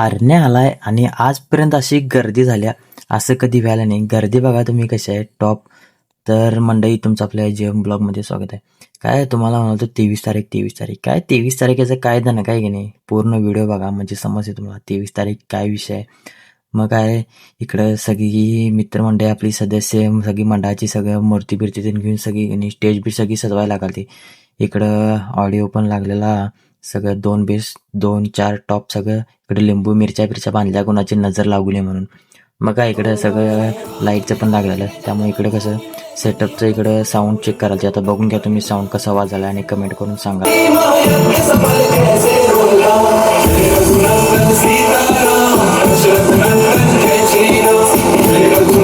हरण्या आलाय आणि आजपर्यंत अशी गर्दी झाल्या असं कधी व्हायला नाही. गर्दी बघा तुम्ही कशी आहे टॉप. तर मंडळी तुमचं आपल्या जेम ब्लॉगमध्ये स्वागत आहे. काय तुम्हाला म्हणाल 23 तारीख काय 23 तारखेचं काय धन काय की नाही, पूर्ण व्हिडिओ बघा म्हणजे समजते तुम्हाला 23 तारीख काय विषय आहे. मग काय इकडं सगळी मित्रमंडळी आपली सदस्य सगळी मंडळाची सगळं मूर्ती बिर्ती घेऊन सगळी स्टेज बी सगळी सजवायला लागली. इकडं ऑडिओ पण लागलेला सगळं 2 बेस 2-4 टॉप सगळं इकडे लिंबू मिरच्या बिरच्या बांधल्या कोणाची नजर लागू नये म्हणून. मग काय इकडं सगळं लाईटचं पण लागलेलं त्यामुळे इकडे कसं सेटअपचं इकडं साऊंड चेक करायचं. आता बघून घ्या तुम्ही साऊंड कसा वाजला आणि कमेंट करून सांगा.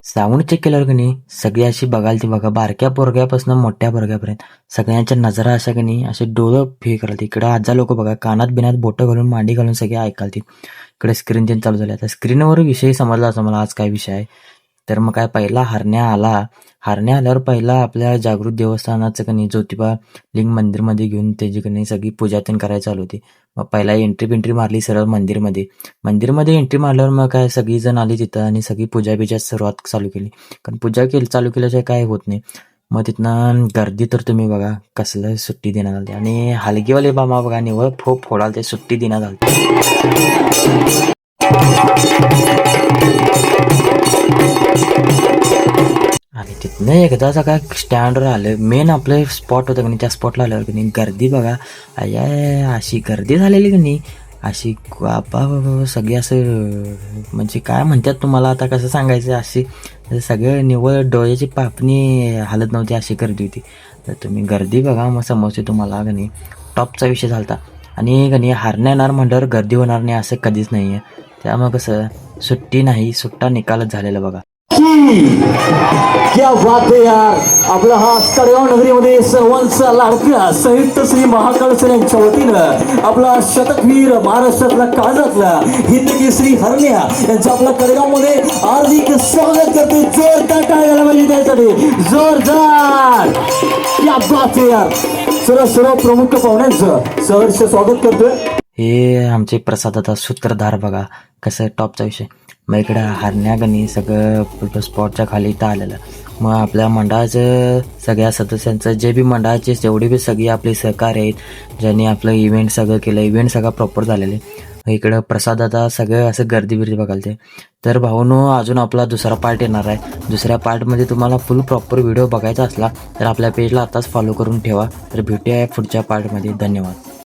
साऊंड चेक केल्यावर की नाही सगळी अशी बघाल ती बघा, बारक्या पोरग्यापासून मोठ्या पोरग्यापर्यंत सगळ्यांच्या नजरा अशा की नाही असे डोळं फे कराल. इकडं आजा लोक बघा कानात बिनात बोटं घालून मांडी घालून सगळे ऐकाल ती. इकडे स्क्रीन तीन चालू झाले. आता स्क्रीनवर विषय समजला असं मला आज काय विषय आहे. तर मग काय पहिला हरण्या आल्यावर पहिला आपल्या जागृत देवस्थानाचं कणी ज्योतिबा लिंग मंदिरमध्ये घेऊन त्याची कणी सगळी पूजा तीन करायला चालू होती. मग पहिला एंट्री मारली सरळ मंदिरमध्ये एंट्री मारल्यावर मग काय सगळी जण आली तिथं आणि सगळी पूजा बिजा सुरुवात चालू केली. कारण पूजा चालू केल्याशिवाय काय होत नाही. मग तिथनं गर्दी तर तुम्ही बघा कसलं सुट्टी देण्यात आली आणि हलगीवाले बाबा बघा निवळ फोडाल ते सुट्टी देण्यात आली. आणि तिथनं एकदाच काय स्टँडवर आलं मेन आपलं स्पॉट होतं की नाही, त्या स्पॉटला आल्यावर की नाही गर्दी बघा अशी गर्दी झालेली की नाही अशी बाबा सगळी असं म्हणजे काय म्हणतात तुम्हाला आता कसं सांगायचं, अशी सगळं निव्वळ डोळ्याची पापणी हालत नव्हती अशी गर्दी होती. तर तुम्ही गर्दी बघा मग समजते तुम्हाला का नाही. टॉपचा विषय झाला आणि का नाही हरण्या येणार म्हटल्यावर गर्दी होणार नाही असं कधीच नाही आहे. त्यामुळे कसं सुट्टी नाही सुट्टा निकालच झालेला बघा. क्या बात आहे यार. आपला हा कडगाव नगरीमध्ये सर्वांचा लाडका संयुक्त श्री महाकाळ यांच्या वतीनं आपला शतकवीर महाराष्ट्रातला काळजातला हिंदकेसरी हरण्या यांचं आपल्या कडगाव मध्ये हार्दिक स्वागत करते. जोरदार टाळ्या पाहिजे त्यासाठी जोरदार. क्या बात आहे यार. सर्व प्रमुख पाहुण्यांचं सहर्ष स्वागत करतोय. हे आमचे प्रसाद आता सूत्रधार बघा कसं टॉपचा विषय. मग इकडं हरण्या गणी सगळं स्पॉटच्या खाली इथं आलेलं. मग आपल्या मंडळाचं सगळ्या सदस्यांचं जे बी मंडळाचे जेवढे बी सगळी आपले सहकार्य आहेत ज्यांनी आपलं इव्हेंट सगळं केलं, इव्हेंट सगळं प्रॉपर झालेले. इकडं प्रसाद आता सगळं असं गर्दी बिर्दी बघाल ते. तर भाऊनो अजून आपला दुसरा पार्ट येणार आहे. दुसऱ्या पार्टमध्ये तुम्हाला फुल प्रॉपर व्हिडिओ बघायचा असला तर आपल्या पेजला आताच फॉलो करून ठेवा. तर भेटूया पुढच्या पार्टमध्ये. धन्यवाद.